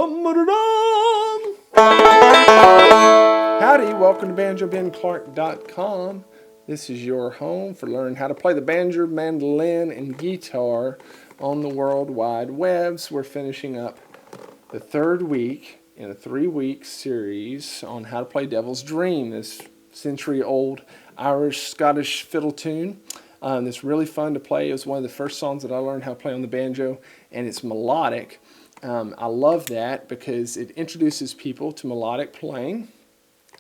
Dum-ba-da-dum. Howdy, welcome to BanjoBenClark.com. This is your home for learning how to play the banjo, mandolin, and guitar on the World Wide Webs. We're finishing up the third week in a 3-week series on how to play Devil's Dream, this century-old Irish-Scottish fiddle tune. It's really fun to play. It was one of the first songs that I learned how to play on the banjo, and it's melodic. I love that because it introduces people to melodic playing,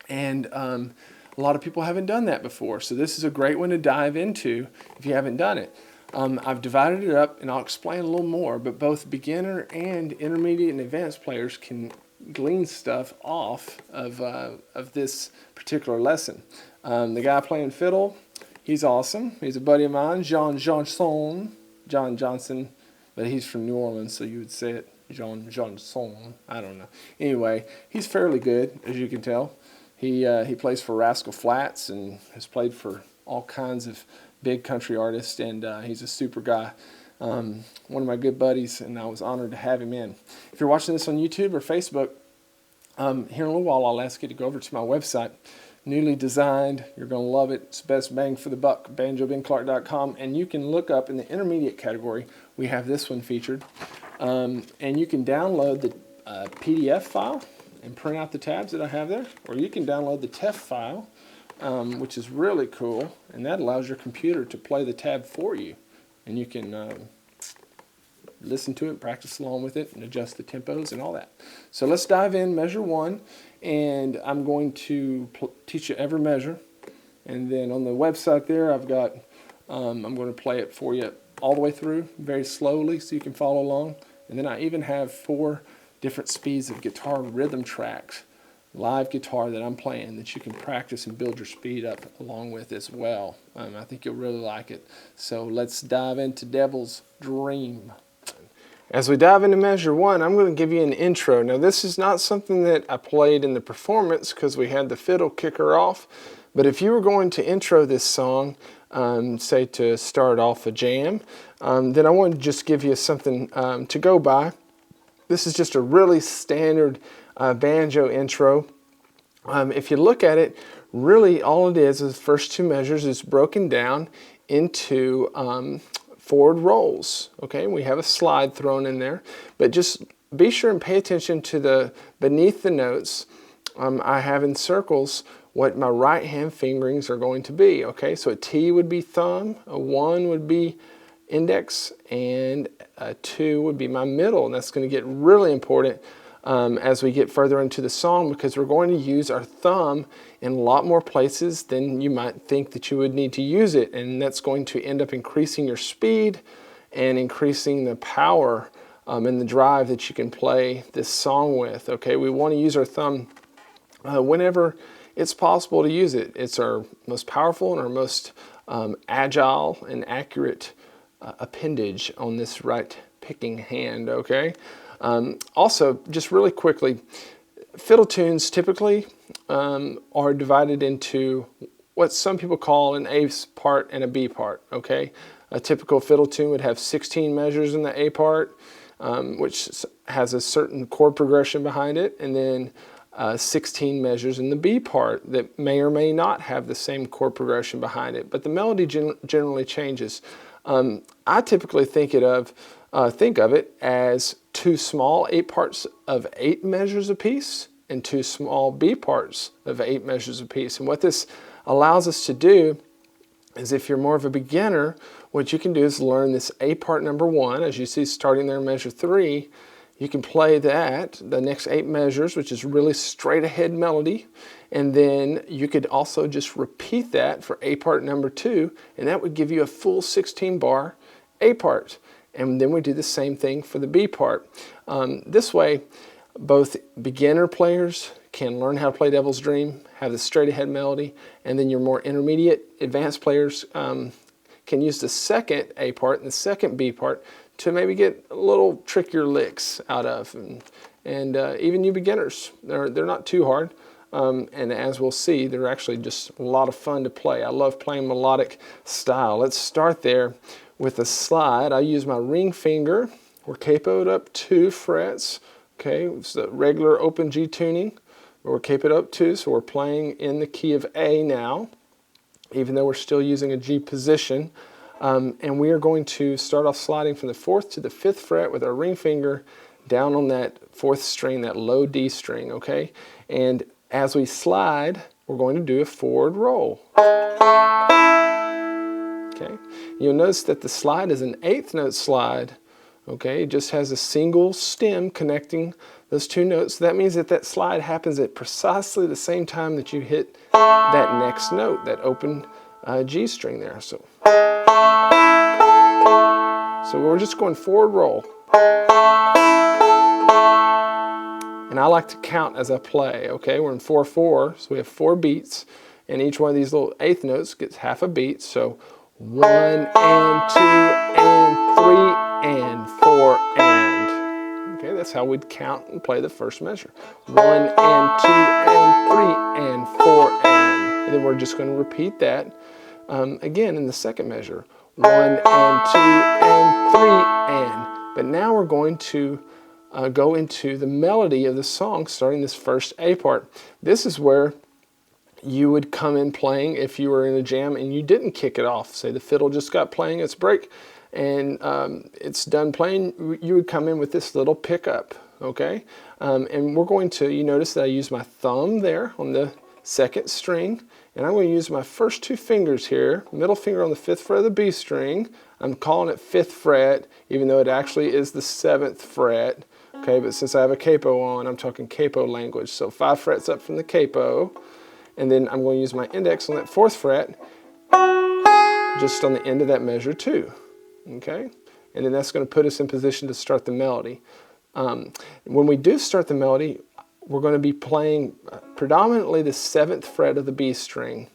and a lot of people haven't done that before. So this is a great one to dive into if you haven't done it. I've divided it up, and I'll explain a little more, but both beginner and intermediate and advanced players can glean stuff off of this particular lesson. The guy playing fiddle, he's awesome. He's a buddy of mine, John Johnson, but he's from New Orleans, so you would say it John Johnson. I don't know. Anyway, he's fairly good, as you can tell. He plays for Rascal Flatts and has played for all kinds of big country artists, and he's a super guy. One of my good buddies, and I was honored to have him in. If you're watching this on YouTube or Facebook, here in a little while I'll ask you to go over to my website. Newly designed, you're going to love it. It's the best bang for the buck, BanjoBenClark.com, and you can look up in the intermediate category. We have this one featured, and you can download the PDF file and print out the tabs that I have there, or you can download the TEF file, which is really cool, and that allows your computer to play the tab for you, and you can listen to it, practice along with it, and adjust the tempos and all that. So let's dive in, measure one, and I'm going to teach you every measure, and then on the website there I've got, I'm going to play it for you all the way through, very slowly, so you can follow along, and then I even have 4 different speeds of guitar rhythm tracks, live guitar that I'm playing, that you can practice and build your speed up along with as well. I think you'll really like it. So let's dive into Devil's Dream. As we dive into measure one, I'm going to give you an intro. Now this is not something that I played in the performance because we had the fiddle kicker off, but if you were going to intro this song, say to start off a jam, then I want to just give you something to go by. This is just a really standard banjo intro. If you look at it, really all it is the first 2 measures is broken down into forward rolls. Okay, we have a slide thrown in there, but just be sure and pay attention to the beneath the notes. I have in circles what my right hand fingerings are going to be. Okay, so a T would be thumb, a 1 would be index, and a 2 would be my middle, and that's going to get really important as we get further into the song, because we're going to use our thumb in a lot more places than you might think that you would need to use it, and that's going to end up increasing your speed and increasing the power and the drive that you can play this song with. Okay, we want to use our thumb whenever it's possible to use it. It's our most powerful and our most agile and accurate appendage on this right picking hand. Okay. Also, just really quickly, fiddle tunes typically are divided into what some people call an A part and a B part. Okay, a typical fiddle tune would have 16 measures in the A part, which has a certain chord progression behind it, and then 16 measures in the B part that may or may not have the same chord progression behind it, but the melody generally changes. I typically think of it as 2 small 8 parts of 8 measures apiece and 2 small B parts of 8 measures apiece. And what this allows us to do is, if you're more of a beginner, what you can do is learn this A part number 1, as you see starting there in measure 3. You can play that, the next 8 measures, which is really straight ahead melody, and then you could also just repeat that for A part number 2, and that would give you a full 16 bar A part. And then we do the same thing for the B part. This way, both beginner players can learn how to play Devil's Dream, have the straight ahead melody, and then your more intermediate, advanced players can use the second A part and the second B part to maybe get a little trickier licks out of. And even you beginners, they're not too hard. And as we'll see, they're actually just a lot of fun to play. I love playing melodic style. Let's start there with a slide. I use my ring finger. We're capoed up 2 frets. Okay, it's the regular open G tuning, but we're keeping it up 2, so we're playing in the key of A now, even though we're still using a G position. And we are going to start off sliding from the 4th to the 5th fret with our ring finger down on that 4th string, that low D string, okay? And as we slide, we're going to do a forward roll. Okay? You'll notice that the slide is an 8th note slide, okay? It just has a single stem connecting those 2 notes. That means that that slide happens at precisely the same time that you hit that next note, that open G string there. So we're just going forward roll. And I like to count as I play, okay? We're in 4/4, so we have 4 beats, and each one of these little 8th notes gets half a beat. So 1 and 2 and 3 and 4 and. Okay, that's how we'd count and play the first measure. 1 and 2 and 3 and 4 and. And then we're just going to repeat that again in the second measure. 1 and 2 and 3 and. But now we're going to go into the melody of the song, starting this first A part. This is where you would come in playing if you were in a jam and you didn't kick it off. Say the fiddle just got playing its break and it's done playing, you would come in with this little pickup, okay? And we're going to, you notice that I use my thumb there on the 2nd string, and I'm going to use my first 2 fingers here, middle finger on the 5th fret of the B string. I'm calling it 5th fret, even though it actually is the 7th fret. Okay, but since I have a capo on, I'm talking capo language. So 5 frets up from the capo, and then I'm going to use my index on that 4th fret, just on the end of that measure 2. Okay, and then that's going to put us in position to start the melody. When we do start the melody, we're going to be playing predominantly the 7th fret of the B string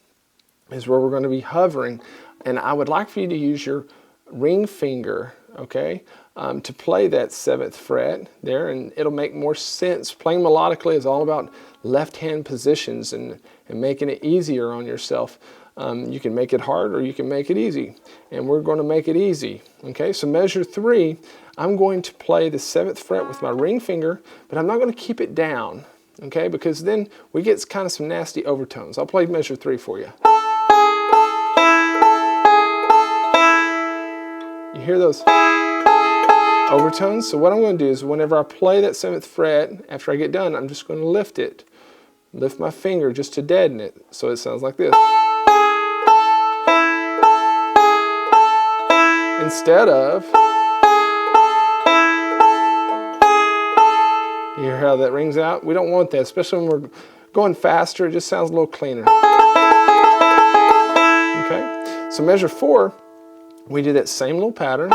is where we're going to be hovering, and I would like for you to use your ring finger, okay, to play that 7th fret there, and it'll make more sense. Playing melodically is all about left-hand positions and making it easier on yourself. You can make it hard or you can make it easy, and we're going to make it easy. Okay, so measure 3, I'm going to play the 7th fret with my ring finger, but I'm not going to keep it down, okay, because then we get kind of some nasty overtones. I'll play measure 3 for you. You hear those overtones? So what I'm going to do is whenever I play that 7th fret, after I get done, I'm just going to lift it. Lift my finger just to deaden it. So it sounds like this. Instead of, you hear how that rings out? We don't want that, especially when we're going faster. It just sounds a little cleaner. Okay, so measure 4, we do that same little pattern.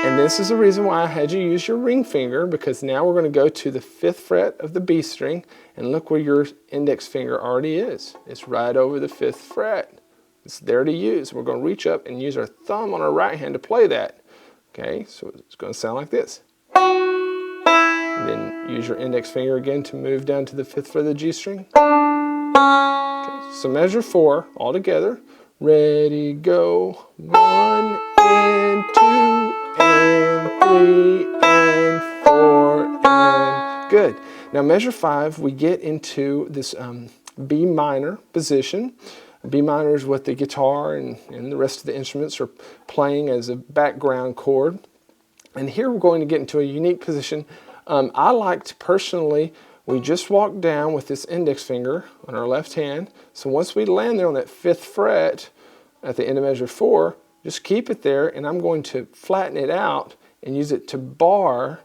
And this is the reason why I had you use your ring finger, because now we're going to go to the 5th fret of the B string, and look where your index finger already is. It's right over the 5th fret. It's there to use. We're going to reach up and use our thumb on our right hand to play that. Okay, so it's going to sound like this. And then use your index finger again to move down to the 5th fret of the G string. Okay, so measure 4 all together. Ready, go. 1 and 2 and 3 and 4 and good. Now measure 5, we get into this B minor position. B minor is what the guitar and the rest of the instruments are playing as a background chord. And here we're going to get into a unique position. I like to personally, we just walk down with this index finger on our left hand. So once we land there on that 5th fret at the end of measure 4, just keep it there, and I'm going to flatten it out and use it to bar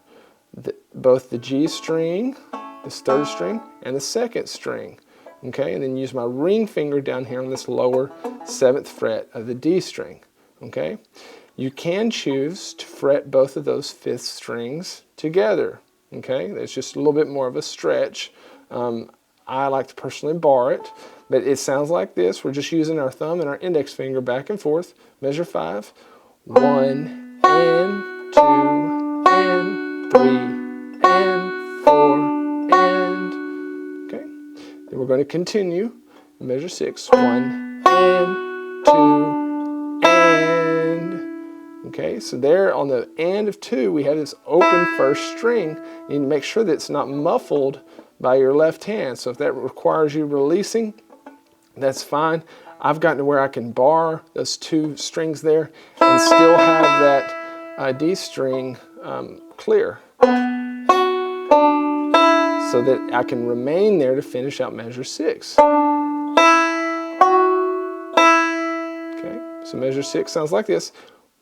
both the G string, this 3rd string, and the 2nd string. Okay, and then use my ring finger down here on this lower 7th fret of the D string. Okay, you can choose to fret both of those 5th strings together. Okay, that's just a little bit more of a stretch. I like to personally bar it, but it sounds like this. We're just using our thumb and our index finger back and forth. Measure 5. 1 and 2 and 3 and 4 and. Okay. Then we're going to continue. Measure 6. 1 and 2 and Okay, so there on the end of 2, we have this open first string. You need to make sure that it's not muffled by your left hand. So if that requires you releasing, that's fine. I've gotten to where I can bar those 2 strings there and still have that D string clear, so that I can remain there to finish out measure 6. Okay, so measure 6 sounds like this.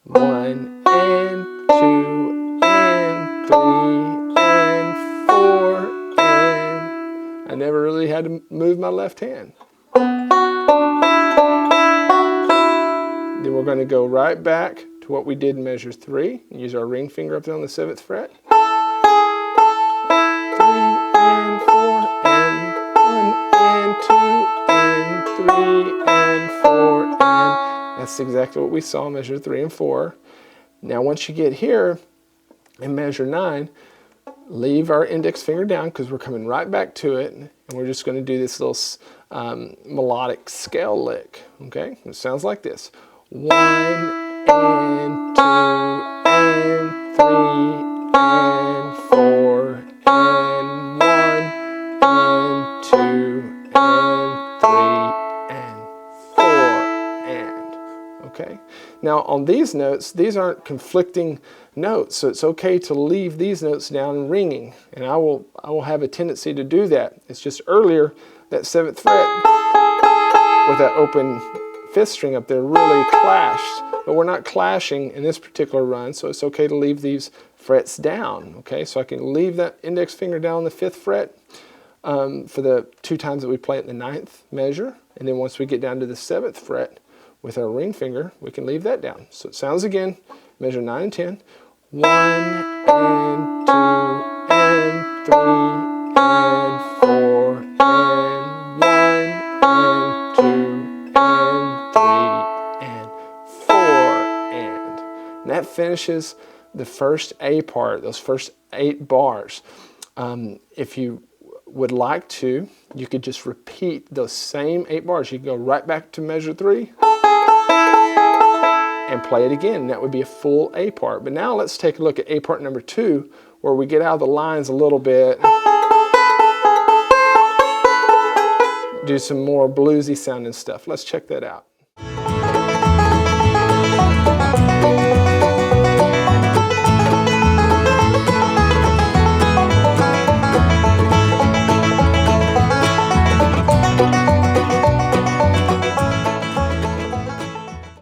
1 and 2 and 3 and 4 and... I never really had to move my left hand. Then we're going to go right back to what we did in measure 3 and use our ring finger up there on the 7th fret. 3 and 4 and 1 and 2 and 3 and 4 and... That's exactly what we saw in measure 3 and 4. Now once you get here in measure 9, leave our index finger down because we're coming right back to it, and we're just going to do this little melodic scale lick. Okay, it sounds like this. 1 and 2 and 3 and 4 and 1 and 2 and 3 and 4 and... Okay, now on these notes, these aren't conflicting notes, so it's okay to leave these notes down ringing, and I will have a tendency to do that. It's just earlier that 7th fret with that open 5th string up there really clashed, but we're not clashing in this particular run, so it's okay to leave these frets down. Okay, so I can leave that index finger down on the 5th fret for the 2 times that we play it in the 9th measure, and then once we get down to the 7th fret with our ring finger, we can leave that down. So it sounds again, measure 9 and 10. 1 and 2 and 3 and 4 and 1 and 2 and 3 and 4 and that finishes the first A part, those first 8 bars. If you would like to, you could just repeat those same 8 bars. You can go right back to measure 3 and play it again. That would be a full A part. But now let's take a look at A part number 2, where we get out of the lines a little bit, do some more bluesy sounding stuff. Let's check that out.